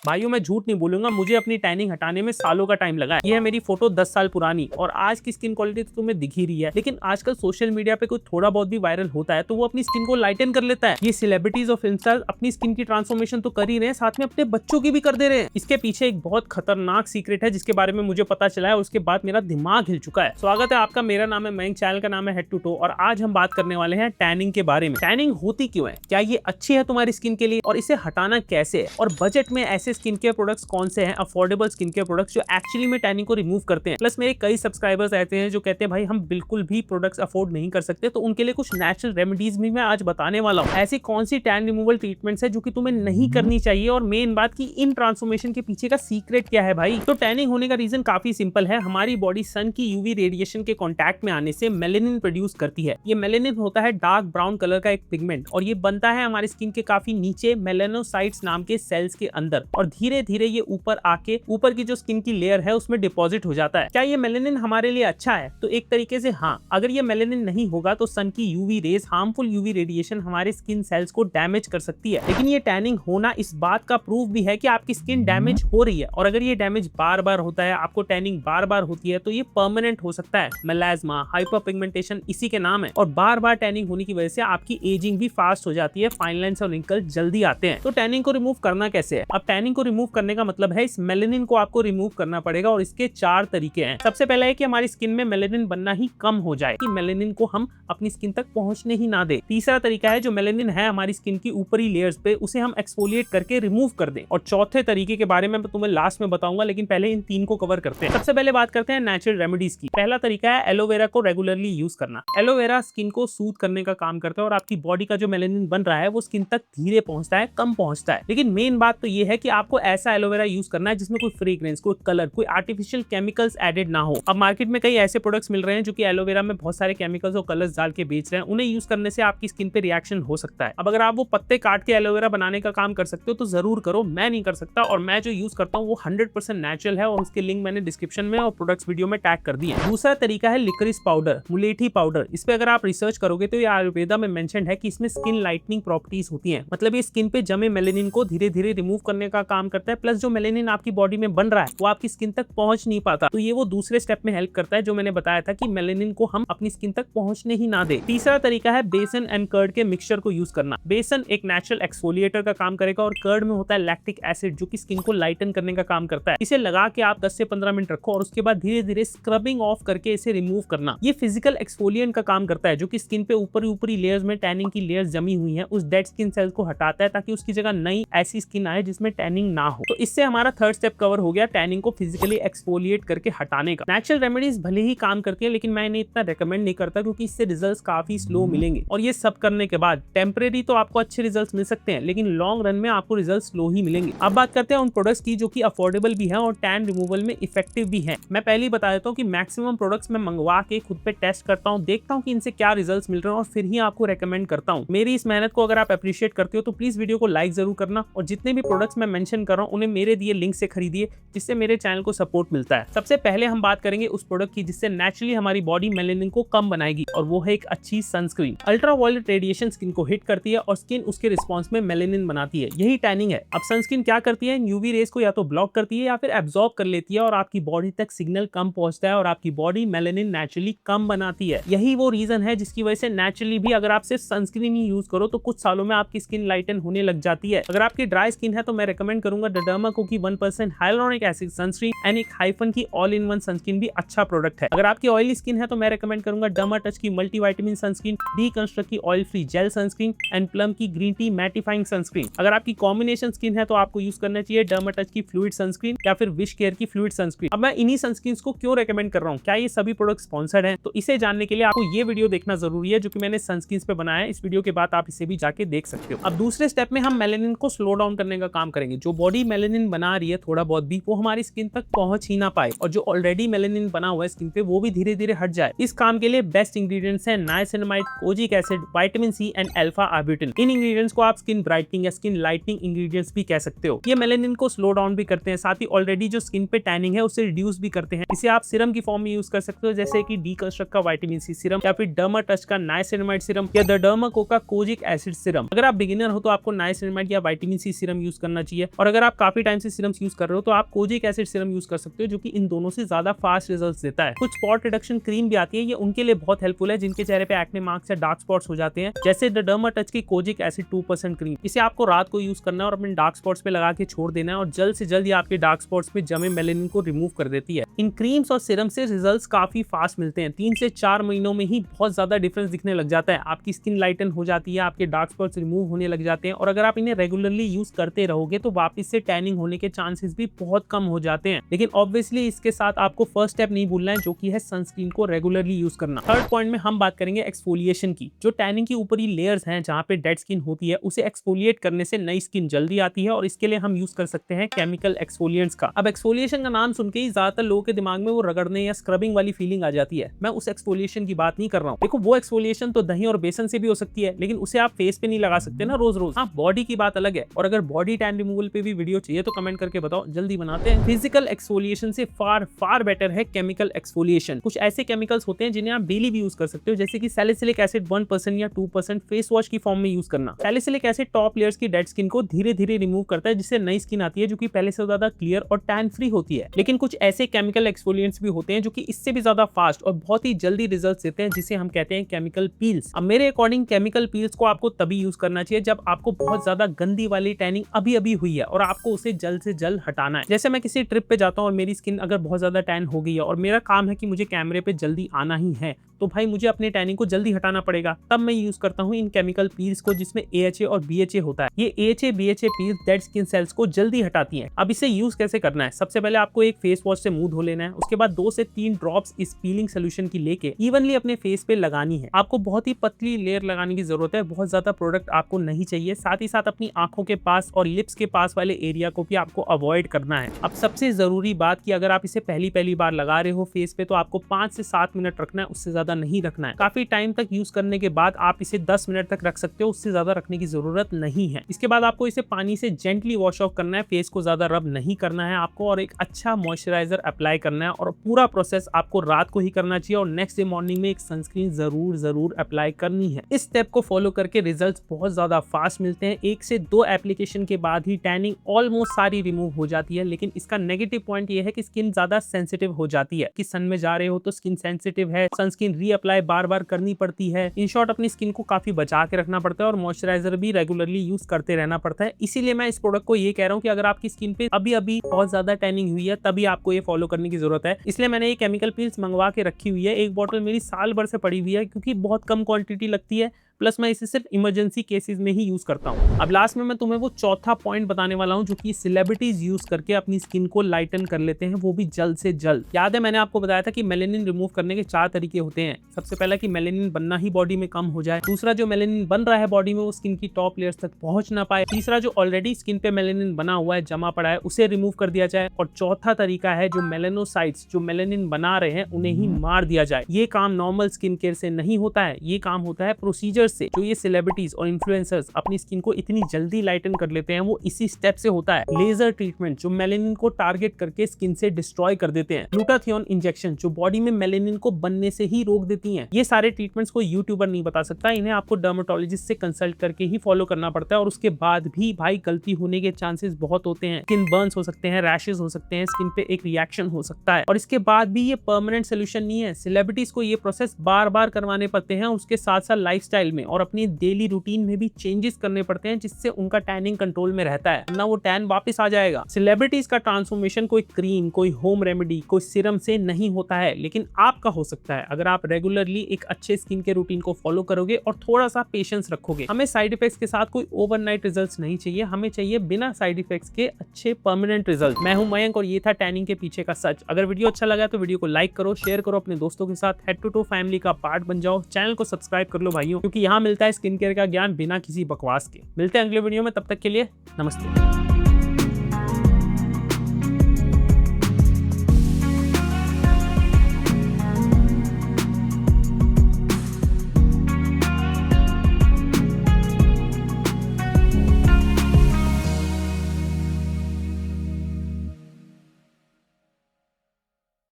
भाइयों मैं झूठ नहीं बोलूंगा, मुझे अपनी टैनिंग हटाने में सालों का टाइम लगा है। ये है मेरी फोटो 10 साल पुरानी और आज की स्किन क्वालिटी तो तुम्हें दिख ही रही है। लेकिन आजकल सोशल मीडिया पे कुछ थोड़ा बहुत भी वायरल होता है तो वो अपनी स्किन को लाइटन कर लेता है। ये सेलिब्रिटीज और फिल्म स्टार अपनी स्किन की ट्रांसफॉर्मेशन तो कर ही रहे हैं, साथ में अपने बच्चों की भी कर दे रहे हैं। इसके पीछे एक बहुत खतरनाक सीक्रेट है जिसके बारे में मुझे पता चला है, उसके बाद मेरा दिमाग हिल चुका है। स्वागत है आपका, मेरा नाम है मयंक, चैनल का नाम है हेड टू टो और आज हम बात करने वाले हैं टैनिंग के बारे में। टैनिंग होती क्यों है, क्या ये अच्छी है तुम्हारी स्किन के लिए और इसे हटाना कैसे है, और बजट में ऐसे स्किन केयर प्रोडक्ट्स कौन से हैं, अफोर्डेबल स्किन केयर प्रोडक्ट्स जो एक्चुअली में टैनिंग को रिमूव करते हैं। प्लस मेरे कई सब्सक्राइबर्स ऐसे हैं जो कहते हैं भाई हम बिल्कुल भी प्रोडक्ट्स अफोर्ड नहीं कर सकते, तो उनके लिए कुछ नेचुरल रेमेडीज भी मैं आज बताने वाला हूं। ऐसी कौन सी टैन रिमूवल ट्रीटमेंट्स है जो कि तुम्हें नहीं करनी चाहिए, और मेन बात की इन ट्रांसफॉर्मेशन के पीछे का सीक्रेट क्या है भाई। तो टैनिंग होने का रीजन काफी सिंपल है, हमारी बॉडी सन की यूवी रेडिएशन के कॉन्टैक्ट में आने से मेलेनिन प्रोड्यूस करती है। ये मेलेनिन होता है डार्क ब्राउन कलर का एक पिगमेंट और ये बनता है हमारी स्किन के काफी नीचे मेलेनोसाइट्स नाम के सेल्स के अंदर, और धीरे धीरे ये ऊपर आके ऊपर की जो स्किन की लेयर है उसमें डिपॉजिट हो जाता है। क्या ये मेलेनिन हमारे लिए अच्छा है? तो एक तरीके से हाँ। अगर ये मेलेनिन नहीं होगा तो सन की UV rays, harmful UV radiation हमारे स्किन सेल्स को डैमेज कर सकती है। लेकिन ये टैनिंग होना इस बात का प्रूफ भी है कि आपकी स्किन डैमेज हो रही है, और अगर ये डैमेज बार बार होता है, आपको टैनिंग बार बार होती है, तो ये परमानेंट हो सकता है। मेलास्मा, हाइपर पिगमेंटेशन इसी के नाम है, और बार बार टैनिंग होने की वजह से आपकी एजिंग भी फास्ट हो जाती है, फाइन लाइंस और रिंकल जल्दी आते हैं। तो टैनिंग को रिमूव करना कैसे है? अब टैनिंग को रिमूव करने का मतलब है इस मेलेनिन को आपको रिमूव करना पड़ेगा, और इसके 4 तरीके हैं। सबसे पहला है कि हमारी स्किन में मेलेनिन बनना ही कम हो जाए, कि मेलेनिन को हम अपनी स्किन तक पहुंचने ही ना दे। तीसरा तरीका है जो मेलेनिन है हमारी स्किन की ऊपरी लेयर्स पे, उसे हम एक्सफोलिएट करके रिमूव कर दें। और चौथे तरीके के बारे में मैं तुम्हें लास्ट में बताऊंगा, लेकिन पहले इन 3 को कवर करते हैं। सबसे पहले बात करते हैं नेचुरल रेमेडीज की। पहला तरीका है एलोवेरा को रेगुलरली यूज करना। एलोवेरा स्किन को सूद करने का काम करता है और आपकी बॉडी का जो मेलेनिन बन रहा है वो स्किन तक धीरे पहुंचता है, कम पहुंचता है। लेकिन मेन बात तो ये है कि आपको ऐसा एलोवेरा यूज करना है जिसमें कोई फ्रेग्रेंस, कोई कलर, कोई आर्टिफिशियल केमिकल्स एडेड ना हो। अब मार्केट में कई ऐसे प्रोडक्ट्स मिल रहे हैं जो कि एलोवेरा में बहुत सारे केमिकल्स और कलर्स डाल के बेच रहे हैं, उन्हें यूज करने से आपकी स्किन पे रिएक्शन हो सकता है। अब अगर आप वो पत्ते काट के एलोवेरा बनाने का काम कर सकते हो तो जरूर करो, मैं नहीं कर सकता, और मैं जो यूज करता हूँ वो 100% नेचुरल है, और उसके लिंक मैंने डिस्क्रिप्शन में और प्रोडक्ट्स वीडियो में टैग कर दिए। दूसरा तरीका है लिक्रिस पाउडर, मुलेठी पाउडर। इस पे अगर आप रिसर्च करोगे तो ये आयुर्वेदा में मेंशन है कि इसमें स्किन लाइटनिंग प्रॉपर्टीज होती हैं, मतलब ये स्किन पे जमे मेलेनिन को धीरे धीरे रिमूव करने का काम करता है। प्लस जो मेलेनिन आपकी बॉडी में बन रहा है वो आपकी स्किन तक पहुंच नहीं पाता, तो ये वो दूसरे स्टेप में हेल्प करता है जो मैंने बताया था कि मेलेनिन को हम अपनी स्किन तक पहुंचने ही ना दे। तीसरा तरीका है बेसन एंड कर्ड के मिक्सचर को यूज करना। बेसन एक नेचुरल एक्सफोलिएटर का काम करेगा और कर्ड में होता है लैक्टिक एसिड जो कि स्किन को लाइटन करने का काम करता है। इसे लगा के आप 10 से 15 मिनट रखो और उसके बाद धीरे धीरे स्क्रबिंग ऑफ करके इसे रिमूव करना। ये फिजिकल एक्सफोलिएंट का काम करता है जो कि स्किन पे ऊपरी लेयर्स में टैनिंग की लेयर्स जमी हुई है उस डेड स्किन सेल्स को हटाता है, ताकि उसकी जगह नई ऐसी स्किन आए जिसमें टैनिंग ना हो। तो इससे हमारा थर्ड स्टेप कवर हो गया, टैनिंग को फिजिकली एक्सफोलिएट करके हटाने का। नेचुरल रेमेडीज भले ही काम करती है लेकिन मैं इन्हें इतना रेकमेंड नहीं करता, क्योंकि इससे रिजल्ट्स काफी स्लो मिलेंगे, और ये सब करने के बाद टेम्परेरी तो आपको अच्छे रिजल्ट्स मिल सकते हैं लेकिन लॉन्ग रन में आपको रिजल्ट्स स्लो ही मिलेंगे। अब बात करते हैं उन प्रोडक्ट्स की जो कि अफोर्डेबल भी है और टैन रिमूवल में इफेक्टिव भी है। मैं पहले ही बता देता हूँ कि मैक्सिमम प्रोडक्ट्स मैं मंगवा के खुद पे टेस्ट करता हूँ, देखता हूँ कि इनसे क्या रिजल्ट्स मिल रहे हैं और फिर ही आपको रेकमेंड करता हूँ। मेरी इस मेहनत को अगर आप अप्रिशिएट करते हो तो प्लीज वीडियो को लाइक जरूर करना, और जितने भी प्रोडक्ट्स मैं मेंशन कर रहा हूँ उन्हें मेरे दिए लिंक से खरीदिए, जिससे मेरे चैनल को सपोर्ट मिलता है। सबसे पहले हम बात करेंगे उस प्रोडक्ट की जिससे नेचुरली हमारी बॉडी मेलेनिन को कम बनाएगी, और वो है एक अच्छी सनस्क्रीन। अल्ट्रावायलेट रेडिएशन स्किन को हिट करती है और स्किन उसके रिस्पॉन्स में मेलेनिन बनाती है, यही टैनिंग है। अब सनस्क्रीन क्या करती है, यूवी रेस को या तो ब्लॉक करती है या फिर एब्जॉर्ब कर लेती है, और आपकी बॉडी तक सिग्नल कम पहुंचता है और आपकी बॉडी मेलेनिन नेचुरली कम बनाती है। यही वो रीजन है जिसकी वजह से नेचुरली भी अगर आप सिर्फ सनस्क्रीन ही यूज करो तो कुछ सालों में आपकी स्किन लाइटन होने लग जाती है। अगर आपकी ड्राई स्किन है तो मैं रेकमेंड करूंगा डर्माको की 1% हाइलुरोनिक एसिड सनस्क्रीन एंड एक हाइफन की ऑल इन वन सनस्क्रीन भी अच्छा प्रोडक्ट है। अगर आपकी ऑयली स्किन है तो मैं रेकमेंड करूंगा डर्माटच की मल्टीविटामिन सनस्क्रीन, डीकंस्ट्रक्ट की oil free jail sunscreen and plum की ग्रीन टी मैटिफाइंग सनस्क्रीन। अगर आपकी कॉम्बिनेशन स्किन है तो आपको यूज करना चाहिए डर्माटच की फ्लूइड सनस्क्रीन या फिर विश केयर की फ्लूइड सनस्क्रीन। अब मैं इन्हीं सनस्क्रीन को क्यों रेकमेंड कर रहा हूँ, क्या ये सभी प्रोडक्ट स्पॉन्सर्ड हैं? तो इसे जानने के लिए आपको ये वीडियो देखना जरूरी है जो कि मैंने सनस्क्रीन पे बनाया है। इस वीडियो के बाद आप इसे भी जाके देख सकते हो। अब दूसरे स्टेप में हम मेलेनिन को स्लो डाउन करने का काम करेंगे। जो बॉडी मेलेनिन बना रही है थोड़ा बहुत भी, वो हमारी स्किन तक पहुंच ही ना पाए, और जो ऑलरेडी मेलेनिन बना हुआ है स्किन पे वो भी धीरे धीरे हट जाए। इस काम के लिए बेस्ट इंग्रेडिएंट्स हैं niacinamide, kojic acid, vitamin C and alpha arbutin. इन इंग्रेडिएंट्स को आप स्किन ब्राइटनिंग या स्किन लाइटनिंग इंग्रेडिएंट्स भी कह सकते हो। ये मेलेनिन को स्लो डाउन भी करते हैं, साथ ही ऑलरेडी जो स्किन पे टैनिंग है उसे रिड्यूस भी करते हैं। इसे आप सीरम की फॉर्म में यूज कर सकते हो, जैसे कि डीकंस्ट्रक्ट का विटामिन सी सीरम या फिर डर्माटच का नाइसिनामाइड सीरम या डर्माको का कोजिक एसिड सीरम। अगर आप बिगिनर हो तो आपको नाइसिनामाइड या विटामिन सी सीरम यूज करना चाहिए। और अगर आप काफी टाइम से सीरम्स यूज कर रहे हो तो आप कोजिक एसिड सीरम यूज कर सकते हो, जो कि इन दोनों से ज्यादा फास्ट रिजल्ट्स देता है। कुछ स्पॉट रिडक्शन क्रीम भी आती है, ये उनके लिए बहुत हेल्पफुल है जिनके चेहरे पे एक्ने मार्क्स या डार्क स्पॉट्स हो जाते हैं, जैसे द डर्मा टच की कोजिक एसिड 2% क्रीम। इसे आपको रात को यूज करना है और अपने डार्क स्पॉट्स पे लगा के छोड़ देना है, और जल्द से जल्द ये आपके डार्क स्पॉट्स पे जमे मेलेनिन को रिमूव कर देती है। इन क्रीम्स और सीरम से रिजल्ट्स काफी फास्ट मिलते हैं, 3 से 4 महीनों में ही बहुत ज्यादा डिफरेंस दिखने लग जाता है। आपकी स्किन लाइटन हो जाती है, आपके डार्क स्पॉट्स रिमूव होने लग जाते हैं, और अगर आप इन्हें रेगुलरली यूज करते रहोगे तो वापस से टैनिंग होने के चांसेस भी बहुत कम हो जाते हैं। लेकिन ऑब्वियसली इसके साथ आपको फर्स्ट स्टेप नहीं भूलना है, जो कि है सनस्क्रीन को रेगुलरली यूज करना। थर्ड पॉइंट में हम बात करेंगे एक्सफोलिएशन की। जो टैनिंग की ऊपरी लेयर्स हैं जहां पे डेड स्किन होती है, उसे एक्सफोलिएट करने से नई स्किन जल्दी आती है, और इसके लिए हम यूज कर सकते हैं केमिकल एक्सफोलिएंट्स का। अब एक्सफोलिएशन का नाम सुन के ही ज्यादातर लोगों के दिमाग में वो रगड़ने या स्क्रबिंग वाली फीलिंग आ जाती है। मैं उस एक्सफोलिएशन की बात नहीं कर रहा हूँ। देखो, वो एक्सफोलिएशन तो दही और बेसन से भी हो सकती है, लेकिन उसे आप फेस पे नहीं लगा सकते ना रोज रोज। हाँ, बॉडी की बात अलग है, और अगर बॉडी टैन रिमूवल पे भी वीडियो चाहिए तो कमेंट करके बताओ, जल्दी बनाते हैं। फिजिकल एक्सफोलिएशन से फार फार बेटर है केमिकल एक्सफोलिएशन। कुछ ऐसे केमिकल्स होते हैं जिन्हें आप डेली भी यूज कर सकते हो, जैसे कि सैलिसिलिक एसिड 1% या 2% फेस वॉश की फॉर्म में यूज करना। सैलिसिलिक एसिड टॉप लेयर्स की डेड स्किन को धीरे धीरे रिमूव करता है, जिससे नई स्किन आती है जो कि पहले से ज्यादा क्लियर और टैन फ्री होती है। लेकिन कुछ ऐसे केमिकल एक्सफोलिएंट्स भी होते हैं जो कि इससे भी ज्यादा फास्ट और बहुत ही जल्दी रिजल्ट्स देते हैं, जिसे हम कहते हैं केमिकल पील्स। अब मेरे अकॉर्डिंग केमिकल पील्स को आपको तभी यूज करना चाहिए जब आपको बहुत ज्यादा गंदी वाली टैनिंग अभी अभी हुई है और आपको उसे जल्द से जल्द हटाना है। जैसे मैं किसी ट्रिप पे जाता हूँ और मेरी स्किन अगर बहुत ज्यादा टैन हो गई है और मेरा काम है कि मुझे कैमरे पे जल्दी आना ही है, तो भाई मुझे अपने टैनिंग को जल्दी हटाना पड़ेगा। तब मैं यूज करता हूँ इन केमिकल पील्स को, जिसमें AHA और BHA होता है। ये AHA BHA peels dead skin cells को जल्दी हटाती हैं। अब इसे यूज कैसे करना है? सबसे पहले आपको एक फेस वॉश से मुंह धो लेना है, उसके बाद 2 से 3 ड्रॉप्स इस पीलिंग सोल्यूशन की लेके इवनली अपने फेस पे लगानी है। आपको बहुत ही पतली लेयर लगाने की जरूरत है, बहुत ज्यादा प्रोडक्ट आपको नहीं चाहिए। साथ ही साथ अपनी आंखों के पास और लिप्स के पास वाले एरिया को भी आपको अवॉइड करना है। अब सबसे जरूरी बात कि अगर आप इसे पहली बार लगा रहे हो फेस पे, तो आपको 5 से 7 मिनट रखना है, उससे ज्यादा नहीं रखना है। काफी टाइम तक यूज करने के बाद आप इसे 10 मिनट तक रख सकते हो, उससे ज्यादा रखने की जरूरत नहीं है। इसके बाद आपको इसे पानी से जेंटली वॉश ऑफ करना है, फेस को ज्यादा रब नहीं करना है आपको, और एक अच्छा मॉइस्चराइजर अप्लाई करना है। और पूरा प्रोसेस आपको रात को ही करना चाहिए, और नेक्स्ट डे मॉर्निंग में एक सनस्क्रीन जरूर अप्लाई करनी है। इस स्टेप को फॉलो करके रिजल्ट्स बहुत ज्यादा फास्ट मिलते हैं। 1 से 2 एप्लीकेशन के बाद ही टैनिंग ऑलमोस्ट सारी रिमूव हो जाती है। लेकिन इसका नेगेटिव पॉइंट ये है कि स्किन ज्यादा सेंसिटिव हो जाती है, कि सन में जा रहे हो तो स्किन सेंसिटिव है, सनस्क्रीन रीअप्लाई बार करनी पड़ती है। इन शॉर्ट, अपनी स्किन को काफी बचा के रखना पड़ता है, और मॉइस्चराइजर भी रेगुलरली यूज करते रहना पड़ता है। इसीलिए मैं इस प्रोडक्ट को ये कह रहा हूँ कि अगर आपकी स्किन पे अभी बहुत ज्यादा टैनिंग हुई है, तभी आपको ये फॉलो करने की जरूरत है। इसलिए मैंने ये केमिकल पील्स मंगवा के रखी हुई है। एक बॉटल मेरी साल भर से पड़ी हुई है, क्योंकि बहुत कम क्वांटिटी लगती है, प्लस मैं इसे सिर्फ इमरजेंसी केसेस में ही यूज करता हूँ। अब लास्ट में मैं तुम्हें वो चौथा पॉइंट बताने वाला हूँ, जो कि सेलिब्रिटीज यूज करके अपनी स्किन को लाइटन कर लेते हैं, वो भी जल्द से जल्द। याद है, मैंने आपको बताया था कि मेलेनिन रिमूव करने के 4 तरीके होते हैं। सबसे पहला कि मेलेनिन बनना ही बॉडी में कम हो जाए। दूसरा, जो मेलेनिन बन रहा है बॉडी में वो स्किन की टॉप लेयर्स तक पहुंच ना पाए। तीसरा, जो ऑलरेडी स्किन पे मेलेनिन बना हुआ है, जमा पड़ा है, उसे रिमूव कर दिया जाए। और चौथा तरीका है जो मेलेनोसाइट्स जो मेलेनिन बना रहे हैं उन्हें ही मार दिया जाए। ये काम नॉर्मल स्किन केयर से नहीं होता है, ये काम होता है प्रोसीजर से। जो ये सेलिब्रिटीज और इन्फ्लुएंसर्स अपनी स्किन को इतनी जल्दी लाइटन कर लेते हैं, वो इसी स्टेप से होता है। लेजर ट्रीटमेंट जो मेलेनिन को टारगेट करके स्किन से डिस्ट्रॉय कर देते हैं। ग्लूटाथियोन इंजेक्शन जो बॉडी में मेलेनिन को बनने से ही रोक देती हैं। ये सारे ट्रीटमेंट्स को यूट्यूबर नहीं बता सकता, इन्हें आपको डर्मेटोलॉजिस्ट से कंसल्ट करके ही फॉलो करना पड़ता है। और उसके बाद भी भाई गलती होने के चांसेस बहुत होते हैं। स्किन बर्न्स हो सकते हैं, रैशेस हो सकते हैं, स्किन पे एक रिएक्शन हो सकता है। और इसके बाद भी ये परमानेंट सोल्यूशन नहीं है। सेलिब्रिटीज को ये प्रोसेस बार करवाने पड़ते हैं, उसके साथ साथ लाइफस्टाइल में और अपनी डेली रूटीन में भी चेंजेस करने पड़ते हैं, जिससे उनका टैनिंग कंट्रोल में रहता है, वरना वो टैन वापस आ जाएगा। सेलिब्रिटीज का ट्रांसफॉर्मेशन कोई क्रीम, कोई होम रेमेडी, कोई सीरम से नहीं होता है, लेकिन आपका हो सकता है अगर आप रेगुलरली एक अच्छे स्किन के रूटीन को फॉलो करोगे और थोड़ा सा पेशेंस रखोगे। हमें साइड इफेक्ट्स के साथ कोई ओवरनाइट रिजल्ट्स नहीं चाहिए, हमें चाहिए बिना साइड इफेक्ट्स के अच्छे परमानेंट रिजल्ट। मैं हूं मयंक और ये था टैनिंग के पीछे का सच। अगर वीडियो अच्छा लगा तो वीडियो को लाइक करो, शेयर करो अपने दोस्तों के साथ, हेड टू टू फैमिली का पार्ट बन जाओ। चैनल को सब्सक्राइब कर लो भाइयों, क्योंकि यहाँ मिलता है स्किन केयर का ज्ञान बिना किसी बकवास के। मिलते हैं अगले वीडियो में, तब तक के लिए नमस्ते।